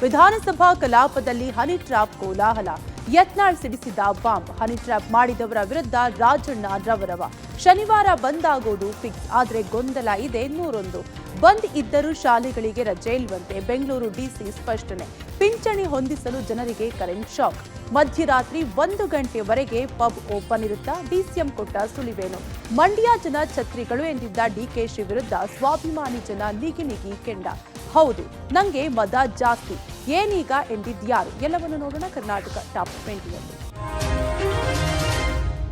ವಿಧಾನಸಭಾ ಕಲಾಪದಲ್ಲಿ honey trap ಕೋಲಾಹಲ. ಯತ್ನಾಳ್ ಸಿಡಿಸಿದ ಬಾಂಬ್. ಹನಿ ಟ್ರ್ಯಾಪ್ ಮಾಡಿದವರ ವಿರುದ್ಧ ರಾಜಣ್ಣ ರವರವ. ಶನಿವಾರ ಬಂದ್ ಆಗೋದು ಫಿಕ್ಸ್, ಆದರೆ ಗೊಂದಲ ಇದೆ 101. ಬಂದ್ ಇದ್ದರೂ ಶಾಲೆಗಳಿಗೆ ರಜೆ ಇಲ್ವಂತೆ. ಬೆಂಗಳೂರು ಡಿಸಿ ಸ್ಪಷ್ಟನೆ. ಪಿಂಚಣಿ ಹೊಂದಿಸಲು ಜನರಿಗೆ ಕರೆಂಟ್ ಶಾಕ್. ಮಧ್ಯರಾತ್ರಿ 1 ಗಂಟೆವರೆಗೆ ಪಬ್ ಓಪನ್ ಇರುತ್ತಾ? ಡಿಸಿಎಂ ಕೊಟ್ಟ ಸುಳಿವೇನು? ಮಂಡ್ಯ ಜನ ಛತ್ರಿಗಳು ಎಂದಿದ್ದ ಡಿಕೆಶಿ ವಿರುದ್ಧ ಸ್ವಾಭಿಮಾನಿ ಜನ ನಿಗಿ ಕೆಂಡ. ಹೌದು, ನಂಗೆ ಮದ ಜಾಸ್ತಿ, ಏನೀಗ ಎಂದಿದ್ಯಾರು? ಎಲ್ಲವನ್ನು ನೋಡೋಣ ಕರ್ನಾಟಕ ಟಾಪ್ 20ಯಲ್ಲಿ.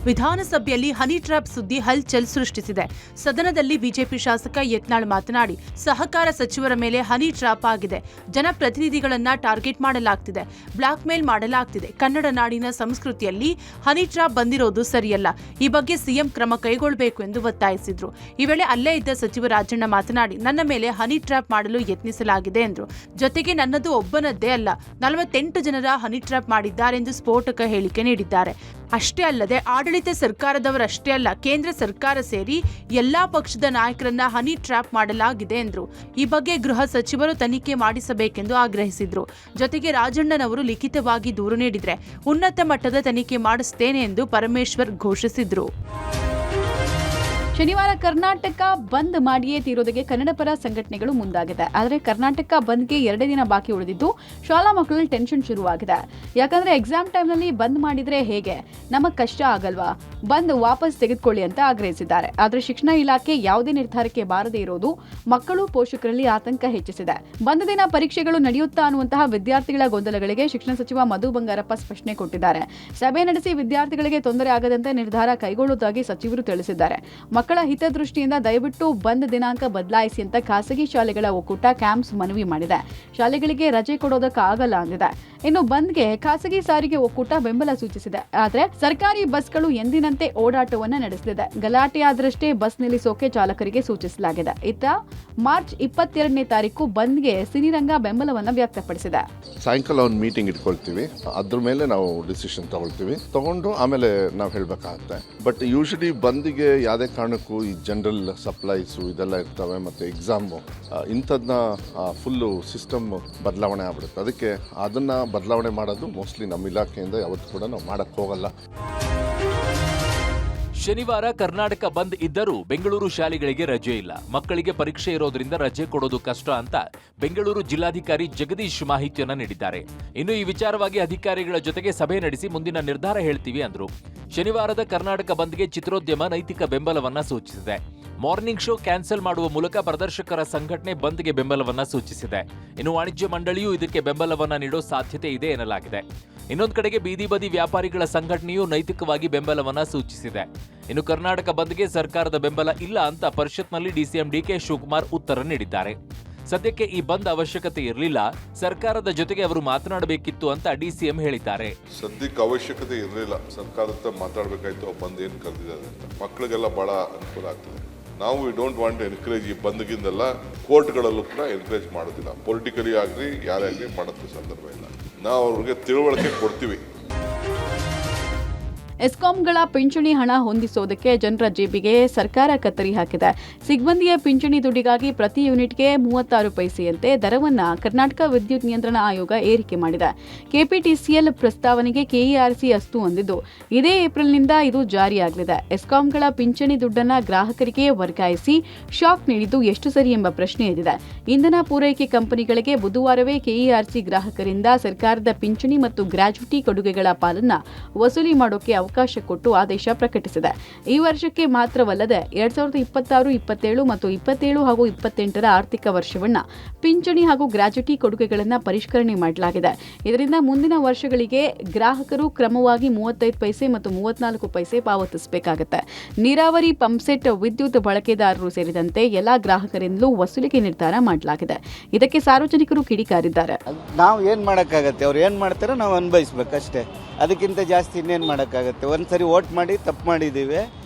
ವಿಧಾನಸಭೆಯಲ್ಲಿ ಹನಿ ಟ್ರ್ಯಾಪ್ ಸುದ್ದಿ ಹಲ್ಚಲ್ ಸೃಷ್ಟಿಸಿದೆ. ಸದನದಲ್ಲಿ ಬಿಜೆಪಿ ಶಾಸಕ ಯತ್ನಾಳ್ ಮಾತನಾಡಿ, ಸಹಕಾರ ಸಚಿವರ ಮೇಲೆ ಹನಿ ಟ್ರ್ಯಾಪ್ ಆಗಿದೆ. ಜನಪ್ರತಿನಿಧಿಗಳನ್ನ ಟಾರ್ಗೆಟ್ ಮಾಡಲಾಗ್ತಿದೆ, ಬ್ಲಾಕ್ ಮೇಲ್ ಮಾಡಲಾಗ್ತಿದೆ. ಕನ್ನಡ ನಾಡಿನ ಸಂಸ್ಕೃತಿಯಲ್ಲಿ ಹನಿ ಟ್ರ್ಯಾಪ್ ಬಂದಿರೋದು ಸರಿಯಲ್ಲ. ಈ ಬಗ್ಗೆ ಸಿಎಂ ಕ್ರಮ ಕೈಗೊಳ್ಳಬೇಕು ಎಂದು ಒತ್ತಾಯಿಸಿದ್ರು. ಈ ವೇಳೆ ಅಲ್ಲೇ ಇದ್ದ ಸಚಿವ ರಾಜಣ್ಣ ಮಾತನಾಡಿ, ನನ್ನ ಮೇಲೆ ಹನಿ ಟ್ರ್ಯಾಪ್ ಮಾಡಲು ಯತ್ನಿಸಲಾಗಿದೆ ಎಂದರು. ಜೊತೆಗೆ ನನ್ನದು ಒಬ್ಬನದ್ದೇ ಅಲ್ಲ, 48 ಜನರ ಹನಿ ಟ್ರ್ಯಾಪ್ ಮಾಡಿದ್ದಾರೆಂದು ಸ್ಫೋಟಕ ಹೇಳಿಕೆ ನೀಡಿದ್ದಾರೆ. ಅಷ್ಟೇ ಅಲ್ಲದೆ ಆಡಳಿತ ಸರ್ಕಾರದವರಷ್ಟೇ ಅಲ್ಲ, ಕೇಂದ್ರ ಸರ್ಕಾರ ಸೇರಿ ಎಲ್ಲಾ ಪಕ್ಷದ ನಾಯಕರನ್ನ ಹನಿ ಟ್ರ್ಯಾಪ್ ಮಾಡಲಾಗಿದೆ ಎಂದರು. ಈ ಬಗ್ಗೆ ಗೃಹ ಸಚಿವರು ತನಿಖೆ ಮಾಡಿಸಬೇಕೆಂದು ಆಗ್ರಹಿಸಿದ್ರು. ಜೊತೆಗೆ ರಾಜಣ್ಣನವರು ಲಿಖಿತವಾಗಿ ದೂರು ನೀಡಿದ್ರೆ ಉನ್ನತ ಮಟ್ಟದ ತನಿಖೆ ಮಾಡಿಸುತ್ತೇನೆ ಎಂದು ಪರಮೇಶ್ವರ್ ಘೋಷಿಸಿದ್ರು. ಶನಿವಾರ ಕರ್ನಾಟಕ ಬಂದ್ ಮಾಡಿಯೇ ತೀರೋದಕ್ಕೆ ಕನ್ನಡಪರ ಸಂಘಟನೆಗಳು ಮುಂದಾಗಿದೆ. ಆದರೆ ಕರ್ನಾಟಕ ಬಂದ್ಗೆ 2 ದಿನ ಬಾಕಿ ಉಳಿದಿದ್ದು ಶಾಲಾ ಮಕ್ಕಳಲ್ಲಿ ಟೆನ್ಷನ್ ಶುರುವಾಗಿದೆ. ಯಾಕಂದ್ರೆ ಎಕ್ಸಾಮ್ ಟೈಮ್ನಲ್ಲಿ ಬಂದ್ ಮಾಡಿದ್ರೆ ಹೇಗೆ, ನಮಗೆ ಕಷ್ಟ ಆಗಲ್ವಾ? ಬಂದ್ ವಾಪಸ್ ತೆಗೆದುಕೊಳ್ಳಿ ಅಂತ ಆಗ್ರಹಿಸಿದ್ದಾರೆ. ಆದರೆ ಶಿಕ್ಷಣ ಇಲಾಖೆ ಯಾವುದೇ ನಿರ್ಧಾರಕ್ಕೆ ಬಾರದೇ ಇರೋದು ಮಕ್ಕಳು ಪೋಷಕರಲ್ಲಿ ಆತಂಕ ಹೆಚ್ಚಿಸಿದೆ. ಬಂದ್ ದಿನ ಪರೀಕ್ಷೆಗಳು ನಡೆಯುತ್ತಾ ಅನ್ನುವಂತಹ ವಿದ್ಯಾರ್ಥಿಗಳ ಗೊಂದಲಗಳಿಗೆ ಶಿಕ್ಷಣ ಸಚಿವ ಮಧು ಬಂಗಾರಪ್ಪ ಸ್ಪಷ್ಟನೆ ಕೊಟ್ಟಿದ್ದಾರೆ. ಸಭೆ ನಡೆಸಿ ವಿದ್ಯಾರ್ಥಿಗಳಿಗೆ ತೊಂದರೆ ಆಗದಂತೆ ನಿರ್ಧಾರ ಕೈಗೊಳ್ಳುವುದಾಗಿ ಸಚಿವರು ತಿಳಿಸಿದ್ದಾರೆ. ಮಕ್ಕಳ ಹಿತದೃಷ್ಟಿಯಿಂದ ದಯವಿಟ್ಟು ಬಂದ್ ದಿನಾಂಕ ಬದಲಾಯಿಸಿ ಅಂತ ಖಾಸಗಿ ಶಾಲೆಗಳ ಒಕ್ಕೂಟ ಕ್ಯಾಂಪ್ಸ್ ಮನವಿ ಮಾಡಿದೆ. ಶಾಲೆಗಳಿಗೆ ರಜೆ ಕೊಡೋದಕ್ಕಾಗಲ್ಲ ಅಂದಿದೆ. ಇನ್ನು ಬಂದ್ಗೆ ಖಾಸಗಿ ಸಾರಿಗೆ ಒಕ್ಕೂಟ ಬೆಂಬಲ ಸೂಚಿಸಿದೆ. ಆದರೆ ಸರ್ಕಾರಿ ಬಸ್ಗಳು ಎಂದಿನಂತೆ ಓಡಾಟವನ್ನ ನಡೆಸಲಿದೆ. ಗಲಾಟೆಯಾದರಷ್ಟೇ ಬಸ್ ನಿಲ್ಲಿಸೋಕೆ ಚಾಲಕರಿಗೆ ಸೂಚಿಸಲಾಗಿದೆ. ಇತ್ತ ಮಾರ್ಚ್ 22ನೇ ತಾರೀಕು ಬಂದ್ಗೆ ಸಿನಿರಂಗ ಬೆಂಬಲವನ್ನ ವ್ಯಕ್ತಪಡಿಸಿದೆ. ಸಾಯಂಕಾಲ ಒಂದು ಮೀಟಿಂಗ್ ಇಟ್ಕೊಳ್ತೀವಿ, ಅದ್ರ ಮೇಲೆ ನಾವು ಡಿಸಿಷನ್ ತಗೊಂಡು ಆಮೇಲೆ ನಾವು ಹೇಳ್ಬೇಕಾಗತ್ತೆ. ಬಟ್ ಯೂಶಲಿ ಬಂದಿಗೆ ಯಾವುದೇ ಕಾರಣಕ್ಕೂ ಈ ಜನರಲ್ ಸಪ್ಲೈಸು ಇದೆಲ್ಲ ಇರ್ತವೆ, ಮತ್ತು ಎಕ್ಸಾಮು ಇಂಥದನ್ನ ಫುಲ್ಲು ಸಿಸ್ಟಮ್ ಬದಲಾವಣೆ ಆಗ್ಬಿಡುತ್ತೆ. ಅದಕ್ಕೆ ಅದನ್ನು ಬದಲಾವಣೆ ಮಾಡೋದು ಮೋಸ್ಟ್ಲಿ ನಮ್ಮ ಇಲಾಖೆಯಿಂದ ಯಾವತ್ತೂ ಕೂಡ ನಾವು ಮಾಡೋಕ್ಕೆ ಹೋಗಲ್ಲ. ಶನಿವಾರ ಕರ್ನಾಟಕ ಬಂದ್ ಇದ್ದರೂ ಬೆಂಗಳೂರು ಶಾಲೆಗಳಿಗೆ ರಜೆ ಇಲ್ಲ. ಮಕ್ಕಳಿಗೆ ಪರೀಕ್ಷೆ ಇರೋದ್ರಿಂದ ರಜೆ ಕೊಡೋದು ಕಷ್ಟ ಅಂತ ಬೆಂಗಳೂರು ಜಿಲ್ಲಾಧಿಕಾರಿ ಜಗದೀಶ್ ಮಾಹಿತಿಯನ್ನ ನೀಡಿದ್ದಾರೆ. ಇನ್ನು ಈ ವಿಚಾರವಾಗಿ ಅಧಿಕಾರಿಗಳ ಜೊತೆಗೆ ಸಭೆ ನಡೆಸಿ ಮುಂದಿನ ನಿರ್ಧಾರ ಹೇಳ್ತೀವಿ ಅಂದ್ರು. ಶನಿವಾರದ ಕರ್ನಾಟಕ ಬಂದ್ಗೆ ಚಿತ್ರೋದ್ಯಮ ನೈತಿಕ ಬೆಂಬಲವನ್ನ ಸೂಚಿಸಿದೆ. ಮಾರ್ನಿಂಗ್ ಶೋ ಕ್ಯಾನ್ಸಲ್ ಮಾಡುವ ಮೂಲಕ ಪ್ರದರ್ಶಕರ ಸಂಘಟನೆ ಬಂದ್ಗೆ ಬೆಂಬಲವನ್ನ ಸೂಚಿಸಿದೆ. ಇನ್ನು ವಾಣಿಜ್ಯ ಮಂಡಳಿಯೂ ಇದಕ್ಕೆ ಬೆಂಬಲವನ್ನ ನೀಡೋ ಸಾಧ್ಯತೆ ಇದೆ ಎನ್ನಲಾಗಿದೆ. ಇನ್ನೊಂದು ಕಡೆಗೆ ಬೀದಿ ಬದಿ ವ್ಯಾಪಾರಿಗಳ ಸಂಘಟನೆಯು ನೈತಿಕವಾಗಿ ಬೆಂಬಲವನ್ನ ಸೂಚಿಸಿದೆ. ಇನ್ನು ಕರ್ನಾಟಕ ಬಂದ್ಗೆ ಸರ್ಕಾರದ ಬೆಂಬಲ ಇಲ್ಲ ಅಂತ ಪರಿಷತ್ನಲ್ಲಿ ಡಿಸಿಎಂ ಡಿಕೆ ಶಿವಕುಮಾರ್ ಉತ್ತರ ನೀಡಿದ್ದಾರೆ. ಸದ್ಯಕ್ಕೆ ಈ ಬಂದ್ ಅವಶ್ಯಕತೆ ಇರಲಿಲ್ಲ, ಸರ್ಕಾರದ ಜೊತೆಗೆ ಅವರು ಮಾತನಾಡಬೇಕಿತ್ತು ಅಂತ ಡಿಸಿಎಂ ಹೇಳಿದ್ದಾರೆ. ಸದ್ಯಕ್ಕೆ ಅವಶ್ಯಕತೆ ಇರಲಿಲ್ಲ, ಸರ್ಕಾರದ ಹತ್ರ ಮಾತಾಡಬೇಕಾಯ್ತು. ಬಂದ್ ಏನು ಕರೆದಿದ್ದಾರೆ ಅಂತ ಮಕ್ಕಳಿಗೆಲ್ಲ ಬಹಳ ಅನುಕೂಲ ಆಗ್ತದೆ. ನಾವು ವಿ ಡೋಂಟ್ ವಾಂಟ್ ಎನ್ಕರೇಜ್. ಈ ಬಂದ್ಗಿಂದೆಲ್ಲ ಕೋರ್ಟ್ಗಳಲ್ಲೂ ಕೂಡ ಎನ್ಕರೇಜ್ ಮಾಡೋದಿಲ್ಲ. ಪೊಲಿಟಿಕಲಿ ಆಗಲಿ ಯಾರೇ ಆಗಲಿ ಮಾಡೋದು ಸಂದರ್ಭ ಇಲ್ಲ. ನಾವು ಅವ್ರಿಗೆ ತಿಳುವಳಿಕೆ ಕೊಡ್ತೀವಿ. ಎಸ್ಕಾಂಗಳ ಪಿಂಚಣಿ ಹಣ ಹೊಂದಿಸೋದಕ್ಕೆ ಜನರ ಜೇಬಿಗೆ ಸರ್ಕಾರ ಕತ್ತರಿ ಹಾಕಿದೆ. ಸಿಬ್ಬಂದಿಯ ಪಿಂಚಣಿ ದುಡ್ಡಿಗಾಗಿ ಪ್ರತಿ ಯೂನಿಟ್ಗೆ 36 ಪೈಸೆಯಂತೆ ದರವನ್ನ ಕರ್ನಾಟಕ ವಿದ್ಯುತ್ ನಿಯಂತ್ರಣ ಆಯೋಗ ಏರಿಕೆ ಮಾಡಿದೆ. ಕೆಪಿಟಿಸಿಎಲ್ ಪ್ರಸ್ತಾವನೆಗೆ ಕೆಇಆರ್ಸಿ ಅಸ್ತು ಹೊಂದಿದ್ದು ಇದೇ ಏಪ್ರಿಲ್ನಿಂದ ಇದು ಜಾರಿಯಾಗಲಿದೆ. ಎಸ್ಕಾಂಗಳ ಪಿಂಚಣಿ ದುಡ್ಡನ್ನ ಗ್ರಾಹಕರಿಗೆ ವರ್ಗಾಯಿಸಿ ಶಾಕ್ ನೀಡಿದ್ದು ಎಷ್ಟು ಸರಿ ಎಂಬ ಪ್ರಶ್ನೆ ಎದ್ದಿದೆ. ಇಂಧನ ಪೂರೈಕೆ ಕಂಪನಿಗಳಿಗೆ ಬುಧವಾರವೇ ಕೆಇಆರ್ಸಿ ಗ್ರಾಹಕರಿಂದ ಸರ್ಕಾರದ ಪಿಂಚಣಿ ಮತ್ತು ಗ್ರಾಚ್ಯುಟಿ ಕೊಡುಗೆಗಳ ಪಾಲನ್ನ ವಸೂಲಿ ಮಾಡೋಕೆ ಅವಕಾಶ ಕೊಟ್ಟು ಆದೇಶ ಪ್ರಕಟಿಸಿದೆ. ಈ ವರ್ಷಕ್ಕೆ ಮಾತ್ರವಲ್ಲದೆ 2026, 27 ಮತ್ತು 27 ಹಾಗೂ 28ರ ಆರ್ಥಿಕ ವರ್ಷವನ್ನ ಪಿಂಚಣಿ ಹಾಗೂ ಗ್ರಾಚ್ಯುಟಿ ಕೊಡುಗೆಗಳನ್ನು ಪರಿಷ್ಕರಣೆ ಮಾಡಲಾಗಿದೆ. ಇದರಿಂದ ಮುಂದಿನ ವರ್ಷಗಳಿಗೆ ಗ್ರಾಹಕರು ಕ್ರಮವಾಗಿ 35 ಪೈಸೆ ಮತ್ತು 34 ಪೈಸೆ ಪಾವತಿಸಬೇಕಾಗುತ್ತೆ. ನೀರಾವರಿ, ಪಂಪ್ಸೆಟ್, ವಿದ್ಯುತ್ ಬಳಕೆದಾರರು ಸೇರಿದಂತೆ ಎಲ್ಲಾ ಗ್ರಾಹಕರಿಂದಲೂ ವಸೂಲಿಗೆ ನಿರ್ಧಾರ ಮಾಡಲಾಗಿದೆ. ಇದಕ್ಕೆ ಸಾರ್ವಜನಿಕರು ಕಿಡಿಕಾರಿದ್ದಾರೆ. ನಾವು ಏನ್ ಮಾಡಕ್ಕಾಗತ್ತೆ, ಅವ್ರು ಏನ್ ಮಾಡ್ತಾರೋ ನಾವು ಅನುಭವಿಸ್ಬೇಕಷ್ಟೇ. ಅದಕ್ಕಿಂತ ಜಾಸ್ತಿ ಇನ್ನೇನು ಮಾಡೋಕ್ಕಾಗತ್ತೆ. ಒಂದ್ಸರಿ ವೋಟ್ ಮಾಡಿ ತಪ್ಪು ಮಾಡಿದ್ದೀವಿ,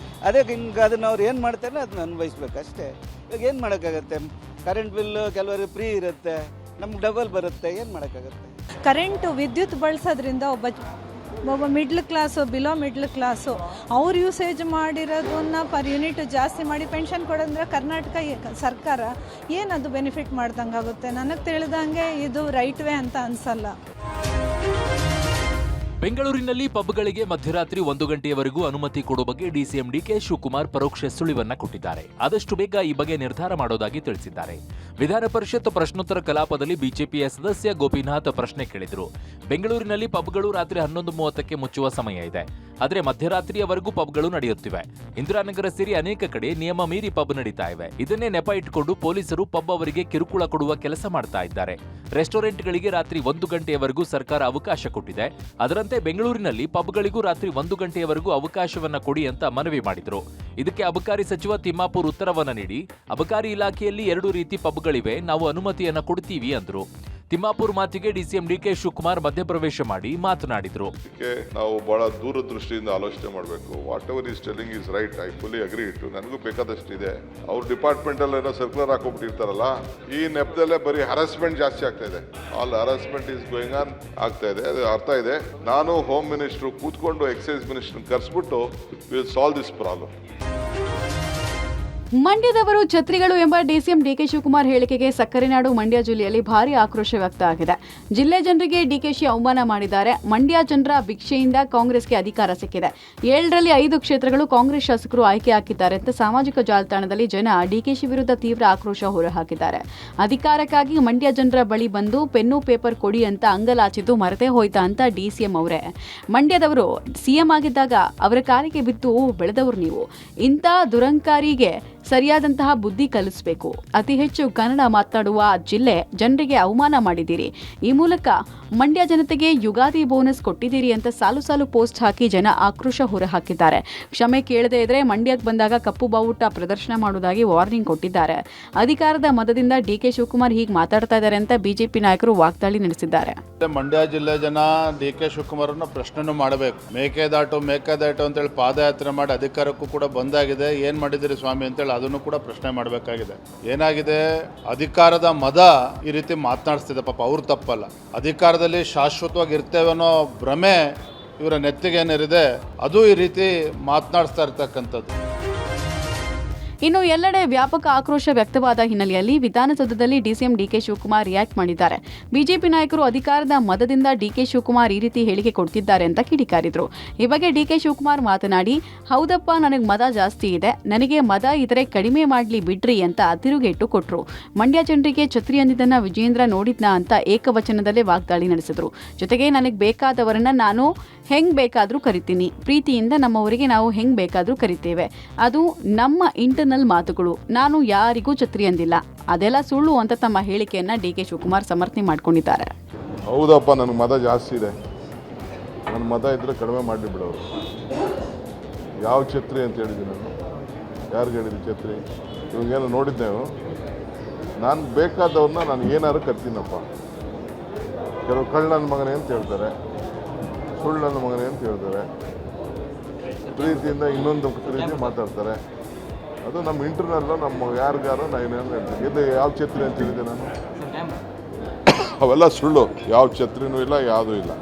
ಅದೇ ಹಿಂಗೆ ಅದನ್ನು ಅವ್ರು ಏನು ಮಾಡ್ತಾರೆ ಅದನ್ನ ಅನುಭವಿಸ್ಬೇಕಷ್ಟೇ. ಇವಾಗ ಏನು ಮಾಡೋಕ್ಕಾಗತ್ತೆ? ಕರೆಂಟ್ ಬಿಲ್ ಕೆಲವರು ಫ್ರೀ ಇರುತ್ತೆ, ನಮ್ಗೆ ಡಬಲ್ ಬರುತ್ತೆ, ಏನು ಮಾಡೋಕ್ಕಾಗತ್ತೆ? ಕರೆಂಟ್ ವಿದ್ಯುತ್ ಬಳಸೋದ್ರಿಂದ ಒಬ್ಬ ಒಬ್ಬ middle class below middle class ಅವ್ರು ಯೂಸೇಜ್ ಮಾಡಿರೋದನ್ನ ಪರ್ ಯೂನಿಟ್ ಜಾಸ್ತಿ ಮಾಡಿ ಪೆನ್ಷನ್ ಕೊಡೋದ್ರೆ ಕರ್ನಾಟಕ ಸರ್ಕಾರ ಏನದು ಬೆನಿಫಿಟ್ ಮಾಡ್ದಂಗೆ ಆಗುತ್ತೆ. ನನಗೆ ತಿಳಿದಂಗೆ ಇದು ರೈಟ್ ವೇ ಅಂತ ಅನಿಸಲ್ಲ. ಬೆಂಗಳೂರಿನಲ್ಲಿ ಪಬ್ಗಳಿಗೆ ಮಧ್ಯರಾತ್ರಿ 1 ಗಂಟೆಯವರೆಗೂ ಅನುಮತಿ ಕೊಡುವ ಬಗ್ಗೆ ಡಿಸಿಎಂ ಡಿಕೆ ಶಿವಕುಮಾರ್ ಪರೋಕ್ಷ ಸುಳಿವನ್ನ ಕೊಟ್ಟಿದ್ದಾರೆ. ಆದಷ್ಟು ಬೇಗ ಈ ಬಗ್ಗೆ ನಿರ್ಧಾರ ಮಾಡೋದಾಗಿ ತಿಳಿಸಿದ್ದಾರೆ. ವಿಧಾನ ಪರಿಷತ್ ಪ್ರಶ್ನೋತ್ತರ ಕಲಾಪದಲ್ಲಿ ಬಿಜೆಪಿಯ ಸದಸ್ಯ ಗೋಪಿನಾಥ್ ಪ್ರಶ್ನೆ ಕೇಳಿದ್ರು. ಬೆಂಗಳೂರಿನಲ್ಲಿ ಪಬ್ಗಳು ರಾತ್ರಿ 11:30ಕ್ಕೆ ಮುಚ್ಚುವ ಸಮಯ ಇದೆ, ಆದರೆ ಮಧ್ಯರಾತ್ರಿಯವರೆಗೂ ಪಬ್ಗಳು ನಡೆಯುತ್ತಿವೆ. ಇಂದಿರಾನಗರ ಸೇರಿ ಅನೇಕ ಕಡೆ ನಿಯಮ ಮೀರಿ ಪಬ್ ನಡೀತಾ ಇವೆ. ಇದನ್ನೇ ನೆಪ ಇಟ್ಕೊಂಡು ಪೊಲೀಸರು ಪಬ್ ಅವರಿಗೆ ಕಿರುಕುಳ ಕೊಡುವ ಕೆಲಸ ಮಾಡ್ತಾ ಇದ್ದಾರೆ. ರೆಸ್ಟೋರೆಂಟ್ಗಳಿಗೆ ರಾತ್ರಿ 1 ಗಂಟೆಯವರೆಗೂ ಸರ್ಕಾರ ಅವಕಾಶ ಕೊಟ್ಟಿದೆ. ಅದರಂತೆ ಬೆಂಗಳೂರಿನಲ್ಲಿ ಪಬ್ಗಳಿಗೂ ರಾತ್ರಿ 1 ಗಂಟೆಯವರೆಗೂ ಅವಕಾಶವನ್ನ ಕೊಡಿ ಅಂತ ಮನವಿ ಮಾಡಿದ್ರು. ಇದಕ್ಕೆ ಅಬಕಾರಿ ಸಚಿವ ತಿಮ್ಮಾಪುರ್ ಉತ್ತರವನ್ನ ನೀಡಿ, ಅಬಕಾರಿ ಇಲಾಖೆಯಲ್ಲಿ 2 ರೀತಿ ಪಬ್ಗಳಿವೆ, ನಾವು ಅನುಮತಿಯನ್ನ ಕೊಡ್ತೀವಿ ಅಂದ್ರು. ತಿಮ್ಮಾಪುರ್ ಮಾತಿಗೆ ಡಿಸಿಎಂ ಡಿಕೆ ಶಿವಕುಮಾರ್ ಮಧ್ಯಪ್ರವೇಶ ಮಾಡಿ ಮಾತನಾಡಿದ್ರು. ನಾವು ಬಹಳ ದೂರದೃಷ್ಟಿಯಿಂದ ಆಲೋಚನೆ ಮಾಡಬೇಕು. What ever is telling is right, I fully agri ಇಟ್ಟು. ನನಗೂ ಬೇಕಾದಷ್ಟಿದೆ. ಅವ್ರ ಡಿಪಾರ್ಟ್ಮೆಂಟ್ ಅಲ್ಲಿ ಏನೋ ಸರ್ಕ್ಯುಲರ್ ಹಾಕೊಂಡ್ಬಿಟ್ಟಿರ್ತಾರಲ್ಲ, ಈ ನೆಪದಲ್ಲೇ ಬರೀ ಹರಾಸ್ಮೆಂಟ್ ಜಾಸ್ತಿ ಆಗ್ತಾ ಇದೆ. All harassment is going on ಆಗ್ತಾ ಇದೆ, ಅದು ಅರ್ಥ ಇದೆ. ನಾನು ಹೋಮ್ ಮಿನಿಸ್ಟ್ರು ಕೂತ್ಕೊಂಡು ಎಕ್ಸೈಸ್ ಮಿನಿಸ್ಟರ್ ಕರೆಸ್ಬಿಟ್ಟು ವಿಲ್ ಸಾಲ್ವ್ ದಿಸ್ ಪ್ರಾಬ್ಲಮ್. ಮಂಡ್ಯದವರು ಛತ್ರಿಗಳು ಎಂಬ ಡಿಸಿಎಂ ಡಿಕೆ ಶಿವಕುಮಾರ್ ಹೇಳಿಕೆಗೆ ಸಕ್ಕರೆ ನಾಡು ಮಂಡ್ಯ ಜಿಲ್ಲೆಯಲ್ಲಿ ಭಾರಿ ಆಕ್ರೋಶ ವ್ಯಕ್ತ ಆಗಿದೆ. ಜಿಲ್ಲೆ ಜನರಿಗೆ ಡಿಕೆಶಿ ಅವಮಾನ ಮಾಡಿದ್ದಾರೆ. ಮಂಡ್ಯ ಜನರ ಭಿಕ್ಷೆಯಿಂದ ಕಾಂಗ್ರೆಸ್ಗೆ ಅಧಿಕಾರ ಸಿಕ್ಕಿದೆ. 7ರಲ್ಲಿ 5 ಕ್ಷೇತ್ರಗಳು ಕಾಂಗ್ರೆಸ್ ಶಾಸಕರು ಆಯ್ಕೆ ಹಾಕಿದ್ದಾರೆ ಅಂತ ಸಾಮಾಜಿಕ ಜಾಲತಾಣದಲ್ಲಿ ಜನ ಡಿಕೆಶಿ ವಿರುದ್ಧ ತೀವ್ರ ಆಕ್ರೋಶ ಹೊರಹಾಕಿದ್ದಾರೆ. ಅಧಿಕಾರಕ್ಕಾಗಿ ಮಂಡ್ಯ ಜನರ ಬಳಿ ಬಂದು ಪೆನ್ನು ಪೇಪರ್ ಕೊಡಿ ಅಂತ ಅಂಗಲಾಚಿದ್ದು ಮರೆತೇ ಹೋಯ್ತಾ ಅಂತ ಡಿಸಿಎಂ ಅವರೇ. ಮಂಡ್ಯದವರು ಸಿಎಂ ಆಗಿದ್ದಾಗ ಅವರ ಕಾಲಿಗೆ ಬಿದ್ದು ಬೆಳೆದವರು ನೀವು. ಇಂಥ ದುರಂಕಾರಿಗೆ ಸರಿಯಾದಂತಹ ಬುದ್ಧಿ ಕಲಿಸಬೇಕು. ಅತಿ ಹೆಚ್ಚು ಕನ್ನಡ ಮಾತನಾಡುವ ಜಿಲ್ಲೆ ಜನರಿಗೆ ಅವಮಾನ ಮಾಡಿದ್ದೀರಿ. ಈ ಮೂಲಕ ಮಂಡ್ಯ ಜನತೆಗೆ ಯುಗಾದಿ ಬೋನಸ್ ಕೊಟ್ಟಿದ್ದೀರಿ ಅಂತ ಸಾಲು ಪೋಸ್ಟ್ ಹಾಕಿ ಜನ ಆಕ್ರೋಶ ಹೊರಹಾಕಿದ್ದಾರೆ. ಕ್ಷಮೆ ಕೇಳದೇ ಇದ್ರೆ ಮಂಡ್ಯಕ್ಕೆ ಬಂದಾಗ ಕಪ್ಪು ಬಾವುಟ ಪ್ರದರ್ಶನ ಮಾಡುವುದಾಗಿ ವಾರ್ನಿಂಗ್ ಕೊಟ್ಟಿದ್ದಾರೆ. ಅಧಿಕಾರದ ಮದದಿಂದ ಡಿಕೆ ಶಿವಕುಮಾರ್ ಹೀಗೆ ಮಾತಾಡ್ತಾ ಇದ್ದಾರೆ ಅಂತ ಬಿಜೆಪಿ ನಾಯಕರು ವಾಗ್ದಾಳಿ ನಡೆಸಿದ್ದಾರೆ. ಮಂಡ್ಯ ಜಿಲ್ಲೆ ಜನ ಡಿಕೆ ಶಿವಕುಮಾರನ್ನ ಪ್ರಶ್ನೆ ಮಾಡಬೇಕು. ಮೇಕೆದಾಟು ಅಂತೇಳಿ ಪಾದಯಾತ್ರೆ ಮಾಡಿ ಅಧಿಕಾರಕ್ಕೂ ಕೂಡ ಬಂದಾಗಿದೆ. ಏನ್ ಮಾಡಿದಿರಿ ಸ್ವಾಮಿ ಅಂತೇಳಿ ಅದನ್ನು ಕೂಡ ಪ್ರಶ್ನೆ ಮಾಡಬೇಕಾಗಿದೆ. ಏನಾಗಿದೆ, ಅಧಿಕಾರದ ಮದ ಈ ರೀತಿ ಮಾತನಾಡಿಸ್ತಿದೆ. ಪಾಪ ಅವ್ರು ತಪ್ಪಲ್ಲ. ಅಧಿಕಾರದಲ್ಲಿ ಶಾಶ್ವತವಾಗಿ ಇರ್ತೇವೆ ಅನ್ನೋ ಭ್ರಮೆ ಇವರ ನೆತ್ತಿಗೇನಿದೆ, ಅದು ಈ ರೀತಿ ಮಾತನಾಡಿಸ್ತಾ ಇರ್ತಕ್ಕಂಥದ್ದು. ಇನ್ನು ಎಲ್ಲೆಡೆ ವ್ಯಾಪಕ ಆಕ್ರೋಶ ವ್ಯಕ್ತವಾದ ಹಿನ್ನೆಲೆಯಲ್ಲಿ ವಿಧಾನಸೌಧದಲ್ಲಿ ಡಿಸಿಎಂ ಡಿಕೆ ಶಿವಕುಮಾರ್ ರಿಯಾಕ್ಟ್ ಮಾಡಿದ್ದಾರೆ. ಬಿಜೆಪಿ ನಾಯಕರು ಅಧಿಕಾರದ ಮದದಿಂದ ಡಿಕೆ ಶಿವಕುಮಾರ್ ಈ ರೀತಿ ಹೇಳಿಕೆ ಕೊಡ್ತಿದ್ದಾರೆ ಅಂತ ಕಿಡಿಕಾರಿದ್ರು. ಈ ಬಗ್ಗೆ ಡಿಕೆ ಶಿವಕುಮಾರ್ ಮಾತನಾಡಿ, ಹೌದಪ್ಪ, ನನಗೆ ಮದ ಜಾಸ್ತಿ ಇದೆ, ನನಗೆ ಮದ ಇದ್ರೆ ಕಡಿಮೆ ಮಾಡ್ಲಿ ಬಿಡ್ರಿ ಅಂತ ತಿರುಗೇಟು ಕೊಟ್ರು. ಮಂಡ್ಯ ಜನರಿಗೆ ಛತ್ರಿ ಅಂದಿದ್ದನ್ನ ವಿಜೇಂದ್ರ ನೋಡಿದ್ನ ಅಂತ ಏಕವಚನದಲ್ಲೇ ವಾಗ್ದಾಳಿ ನಡೆಸಿದ್ರು. ಜೊತೆಗೆ ನನಗೆ ಬೇಕಾದವರನ್ನ ನಾನು ಹೆಂಗ್ ಬೇಕಾದ್ರೂ ಕರಿತೀನಿ, ಪ್ರೀತಿಯಿಂದ ನಮ್ಮವರಿಗೆ ನಾವು ಹೆಂಗ್ ಬೇಕಾದ್ರೂ ಕರಿತೇವೆ, ಅದು ನಮ್ಮ ಇಂಟರ್ನಲ್ ಮಾತುಗಳು, ನಾನು ಯಾರಿಗೂ ಛತ್ರಿ ಅಂದಿಲ್ಲ, ಅದೆಲ್ಲ ಸುಳ್ಳು ಅಂತ ತಮ್ಮ ಹೇಳಿಕೆಯನ್ನ ಡಿಕೆ ಶಿವಕುಮಾರ್ ಸಮರ್ಥನೆ ಮಾಡ್ಕೊಂಡಿದ್ದಾರೆ. ಹೌದಪ್ಪ, ನನಗೆ ಮದ ಜಾಸ್ತಿ ಇದೆ, ನನ್ನ ಮದ ಇದ್ರೆ ಕಡಿಮೆ ಮಾಡಿ ಬಿಡೋರು. ಯಾವ ಛತ್ರಿ ಅಂತ ಹೇಳಿದ್ದೀನಿ ನಾನು? ಯಾರಿಗೆ ಹೇಳಿದ್ದೀನಿ ಛತ್ರಿ? ಇವಾಗೇನು ನೋಡಿದ್ದೇವೆ. ನಾನು ಬೇಕಾದವ್ರನ್ನ ನಾನು ಏನಾದ್ರು ಕರ್ತೀನಪ್ಪ. ಕೆಲವು ಕಳ್ಳ ನನ್ನ ಮಗನೇ ಅಂತ ಹೇಳ್ತಾರೆ, ಸುಳ್ಳು ನನ್ನ ಮಗನೇ ಅಂತ ಹೇಳ್ತಾರೆ, ಪ್ರೀತಿಯಿಂದ ಇನ್ನೊಂದು ಪ್ರೀತಿ ಮಾತಾಡ್ತಾರೆ. ಅದು ನಮ್ಮ ಇಂಟರ್ನಲ್ಲು, ನಮ್ಮ ಯಾರಿಗಾರೋ ನಾನು ಏನೇನು ಹೇಳ್ತೀನಿ. ಇದು ಯಾವ ಛತ್ರಿ ಅಂತ ಹೇಳಿದೆ ನಾನು? ಅವೆಲ್ಲ ಸುಳ್ಳು. ಯಾವ ಛತ್ರಿನೂ ಇಲ್ಲ, ಯಾವುದೂ ಇಲ್ಲ.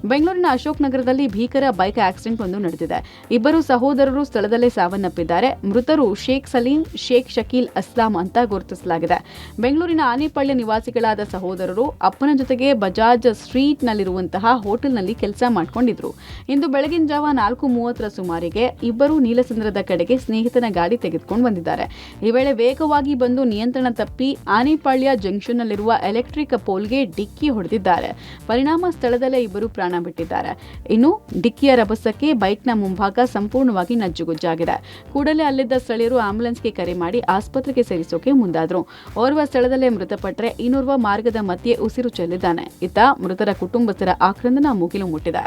ಬೆಂಗಳೂರಿನ ಅಶೋಕ್ ನಗರದಲ್ಲಿ ಭೀಕರ ಬೈಕ್ ಆಕ್ಸಿಡೆಂಟ್ ಒಂದು ನಡೆದಿದೆ. 2 ಸಹೋದರರು ಸ್ಥಳದಲ್ಲೇ ಸಾವನ್ನಪ್ಪಿದ್ದಾರೆ. ಮೃತರು ಶೇಖ್ ಸಲೀಂ, ಶೇಖ್ ಶಕೀಲ್ ಅಸ್ಲಾಂ ಅಂತ ಗುರುತಿಸಲಾಗಿದೆ. ಬೆಂಗಳೂರಿನ ಆನೆಪಳ್ಳಿ ನಿವಾಸಿಗಳಾದ ಸಹೋದರರು ಅಪ್ಪನ ಜೊತೆಗೆ ಬಜಾಜ್ ಸ್ಟ್ರೀಟ್ನಲ್ಲಿರುವಂತಹ ಹೋಟೆಲ್ನಲ್ಲಿ ಕೆಲಸ ಮಾಡಿಕೊಂಡಿದ್ರು. ಇಂದು ಬೆಳಗಿನ ಜಾವ 4:30 ಸುಮಾರಿಗೆ ಇಬ್ಬರು ನೀಲಸಂದ್ರದ ಕಡೆಗೆ ಸ್ನೇಹಿತನ ಗಾಡಿ ತೆಗೆದುಕೊಂಡು ಬಂದಿದ್ದಾರೆ. ಈ ವೇಳೆ ವೇಗವಾಗಿ ಬಂದು ನಿಯಂತ್ರಣ ತಪ್ಪಿ ಆನೆಪಳ್ಳಿಯ ಜಂಕ್ಷನ್ನಲ್ಲಿರುವ ಎಲೆಕ್ಟ್ರಿಕ್ ಪೋಲ್ಗೆ ಡಿಕ್ಕಿ ಹೊಡೆದಿದ್ದಾರೆ. ಪರಿಣಾಮ ಸ್ಥಳದಲ್ಲೇ ಇಬ್ಬರು ಪ್ರಾಣ ಬಿಟ್ಟಿದ್ದಾರೆ. ಇನ್ನು ಡಿಕ್ಕಿಯ ರಭಸಕ್ಕೆ ಬೈಕ್ನ ಮುಂಭಾಗ ಸಂಪೂರ್ಣವಾಗಿ ನಜ್ಜುಗುಜ್ಜಾಗಿದೆ. ಕೂಡಲೇ ಅಲ್ಲಿದ್ದ ಸ್ಥಳೀಯರು ಆಂಬ್ಯುಲೆನ್ಸ್ಗೆ ಕರೆ ಮಾಡಿ ಆಸ್ಪತ್ರೆಗೆ ಸೇರಿಸೋಕೆ ಮುಂದಾದ್ರು. ಓರ್ವ ಸ್ಥಳದಲ್ಲೇ ಮೃತಪಟ್ಟರೆ ಇನ್ನೋರ್ವ ಮಾರ್ಗದ ಮಧ್ಯೆ ಉಸಿರು ಚೆಲ್ಲಿದ್ದಾನೆ. ಇತ್ತ ಮೃತರ ಕುಟುಂಬಸ್ಥರ ಆಕ್ರಂದನ ಮುಗಿಲು ಮುಟ್ಟಿದೆ.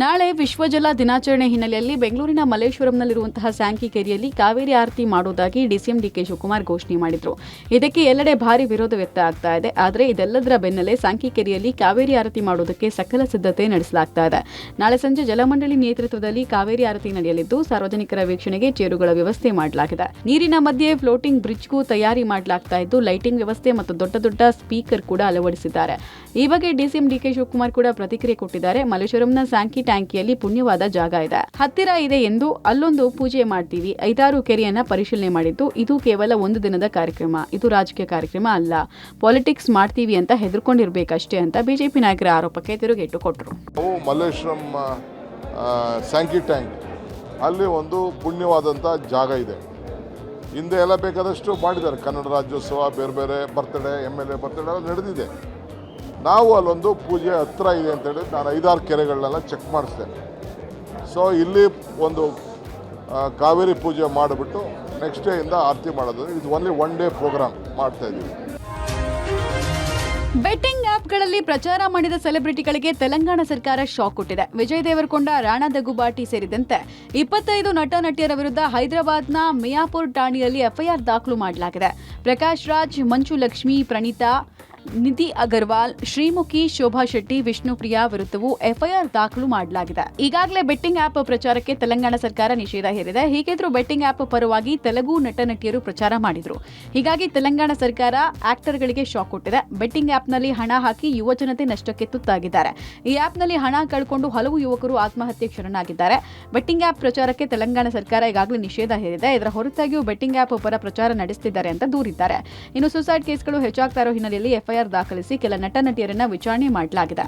ನಾಳೆ ವಿಶ್ವ ಜಲ ದಿನಾಚರಣೆ ಹಿನ್ನೆಲೆಯಲ್ಲಿ ಬೆಂಗಳೂರಿನ ಮಲ್ಲೇಶ್ವರಂನಲ್ಲಿರುವಂತಹ ಸ್ಯಾಂಕಿ ಕೆರೆಯಲ್ಲಿ ಕಾವೇರಿ ಆರತಿ ಮಾಡುವುದಾಗಿ ಡಿಸಿಎಂ ಡಿಕೆ ಶಿವಕುಮಾರ್ ಘೋಷಣೆ ಮಾಡಿದ್ರು. ಇದಕ್ಕೆ ಎಲ್ಲೆಡೆ ಭಾರಿ ವಿರೋಧ ವ್ಯಕ್ತ ಆಗ್ತಾ ಇದೆ. ಆದರೆ ಇದೆಲ್ಲದರ ಬೆನ್ನಲ್ಲೇ ಸ್ಯಾಂಕಿ ಕೆರೆಯಲ್ಲಿ ಕಾವೇರಿ ಆರತಿ ಮಾಡುವುದಕ್ಕೆ ಸಕಲ ಸಿದ್ಧತೆ ನಡೆಸಲಾಗ್ತಾ ಇದೆ. ನಾಳೆ ಸಂಜೆ ಜಲಮಂಡಳಿ ನೇತೃತ್ವದಲ್ಲಿ ಕಾವೇರಿ ಆರತಿ ನಡೆಯಲಿದ್ದು ಸಾರ್ವಜನಿಕರ ವೀಕ್ಷಣೆಗೆ ಚೇರುಗಳ ವ್ಯವಸ್ಥೆ ಮಾಡಲಾಗಿದೆ. ನೀರಿನ ಮಧ್ಯೆ ಫ್ಲೋಟಿಂಗ್ ಬ್ರಿಡ್ಜ್ಗೂ ತಯಾರಿ ಮಾಡಲಾಗ್ತಾ ಇದ್ದು ಲೈಟಿಂಗ್ ವ್ಯವಸ್ಥೆ ಮತ್ತು ದೊಡ್ಡ ದೊಡ್ಡ ಸ್ಪೀಕರ್ ಕೂಡ ಅಳವಡಿಸಿದ್ದಾರೆ. ಈ ಬಗ್ಗೆ ಡಿಸಿಎಂ ಡಿಕೆ ಶಿವಕುಮಾರ್ ಕೂಡ ಪ್ರತಿಕ್ರಿಯೆ ಕೊಟ್ಟಿದ್ದಾರೆ. ಮಲ್ಲೇಶ್ವರಂನ ಸ್ಯಾಂಕಿ ಟ್ಯಾಂಕಿಯಲ್ಲಿ ಪುಣ್ಯವಾದ ಜಾಗ ಇದೆ, ಹತ್ತಿರ ಇದೆ ಎಂದು ಅಲ್ಲೊಂದು ಪೂಜೆ ಮಾಡ್ತೀವಿ. 5-6 ಕೆರೆಯನ್ನ ಪರಿಶೀಲನೆ ಮಾಡಿದ್ದು ಇದು ಕೇವಲ ಒಂದು ದಿನದ ಕಾರ್ಯಕ್ರಮ, ಇದು ರಾಜಕೀಯ ಕಾರ್ಯಕ್ರಮ ಅಲ್ಲ, ಪಾಲಿಟಿಕ್ಸ್ ಮಾಡ್ತೀವಿ ಅಂತ ಹೆದರ್ಕೊಂಡಿರ್ಬೇಕಷ್ಟೇ ಅಂತ ಬಿಜೆಪಿ ನಾಯಕರ ಆರೋಪಕ್ಕೆ ತಿರುಗೇಟು ಕೊಟ್ಟರು. ಮಲ್ಲೇಶ್ವರಂ ಸ್ಯಾಂಕಿ ಟ್ಯಾಂಕ್ ಅಲ್ಲಿ ಒಂದು ಪುಣ್ಯವಾದಂಥ ಜಾಗ ಇದೆ. ಹಿಂದೆ ಎಲ್ಲ ಬೇಕಾದಷ್ಟು ಮಾಡಿದ್ದಾರೆ, ಕನ್ನಡ ರಾಜ್ಯೋತ್ಸವ, ಬೇರೆ ಬೇರೆ ಬರ್ತಡೇ, MLA ಬರ್ತಡೇ ಎಲ್ಲ ನಡೆದಿದೆ. ನಾವು ಅಲ್ಲೊಂದು ಪೂಜೆ ಹತ್ರ ಇದೆ ಅಂತೇಳಿ ನಾನು 5-6 ಕೆರೆಗಳನ್ನೆಲ್ಲ ಚೆಕ್ ಮಾಡಿಸಿದೆ. ಸೊ ಇಲ್ಲಿ ಒಂದು ಕಾವೇರಿ ಪೂಜೆ ಮಾಡಿಬಿಟ್ಟು ನೆಕ್ಸ್ಟ್ ಡೇಯಿಂದ ಆರತಿ ಮಾಡೋದು. ಇದು ಓನ್ಲಿ 1 ಡೇ ಪ್ರೋಗ್ರಾಮ್ ಮಾಡ್ತಾ ಇದ್ದೀವಿ. ಬೆಟ್ಟಿಂಗ್ ಆಪ್ಗಳಲ್ಲಿ ಪ್ರಚಾರ ಮಾಡಿದ ಸೆಲೆಬ್ರಿಟಿಗಳಿಗೆ ತೆಲಂಗಾಣ ಸರ್ಕಾರ ಶಾಕ್ ಕೊಟ್ಟಿದೆ. ವಿಜಯ್ ದೇವರಕೊಂಡ, ರಾಣಾ ದಗುಬಾಟಿ ಸೇರಿದಂತೆ 25 ನಟ ನಟಿಯರ ವಿರುದ್ಧ ಹೈದರಾಬಾದ್ನ ಮಿಯಾಪುರ್ ಠಾಣೆಯಲ್ಲಿ ಎಫ್ಐಆರ್ ದಾಖಲು ಮಾಡಲಾಗಿದೆ. ಪ್ರಕಾಶ್ ರಾಜ್, ಮಂಜು ಲಕ್ಷ್ಮಿ, ಪ್ರಣೀತಾ, ನಿಧಿ ಅಗರ್ವಾಲ್, ಶ್ರೀಮುಖಿ, ಶೋಭಾ ಶೆಟ್ಟಿ, ವಿಷ್ಣುಪ್ರಿಯಾ ವಿರುದ್ಧವೂ ಎಫ್ಐಆರ್ ದಾಖಲು ಮಾಡಲಾಗಿದೆ. ಈಗಾಗಲೇ ಬೆಟ್ಟಿಂಗ್ ಆಪ್ ಪ್ರಚಾರಕ್ಕೆ ತೆಲಂಗಾಣ ಸರ್ಕಾರ ನಿಷೇಧ ಹೇರಿದೆ. ಹೀಗಿದ್ರೂ ಬೆಟ್ಟಿಂಗ್ ಆಪ್ ಪರವಾಗಿ ತೆಲುಗು ನಟ ನಟಿಯರು ಪ್ರಚಾರ ಮಾಡಿದ್ರು. ಹೀಗಾಗಿ ತೆಲಂಗಾಣ ಸರ್ಕಾರ ಆಕ್ಟರ್ಗಳಿಗೆ ಶಾಕ್ ಕೊಟ್ಟಿದೆ. ಬೆಟ್ಟಿಂಗ್ ಆಪ್ನಲ್ಲಿ ಹಣ ಹಾಕಿ ಯುವ ಜನತೆ ನಷ್ಟಕ್ಕೆ ತುತ್ತಾಗಿದ್ದಾರೆ. ಈ ಆಪ್ನಲ್ಲಿ ಹಣ ಕಳ್ಕೊಂಡು ಹಲವು ಯುವಕರು ಆತ್ಮಹತ್ಯೆಗೆ ಶರಣಾಗಿದ್ದಾರೆ. ಬೆಟ್ಟಿಂಗ್ ಆಪ್ ಪ್ರಚಾರಕ್ಕೆ ತೆಲಂಗಾಣ ಸರ್ಕಾರ ಈಗಾಗಲೇ ನಿಷೇಧ ಹೇರಿದೆ. ಇದರ ಹೊರತಾಗಿಯೂ ಬೆಟ್ಟಿಂಗ್ ಆಪ್ ಪರ ಪ್ರಚಾರ ನಡೆಸುತ್ತಿದ್ದಾರೆ ಅಂತ ದೂರಿದ್ದಾರೆ. ಇನ್ನು ಸುಸೈಡ್ ಕೇಸ್ಗಳು ಹೆಚ್ಚಾಗ್ತಾ ಇರೋ ಹಿನ್ನೆಲೆಯಲ್ಲಿ ಎಫ್ಐಆರ್ ದಾಖಲಿಸಿ ಕೆಲ ನಟ ನಟಿಯರನ್ನ ವಿಚಾರಣೆ ಮಾಡಲಾಗಿದೆ.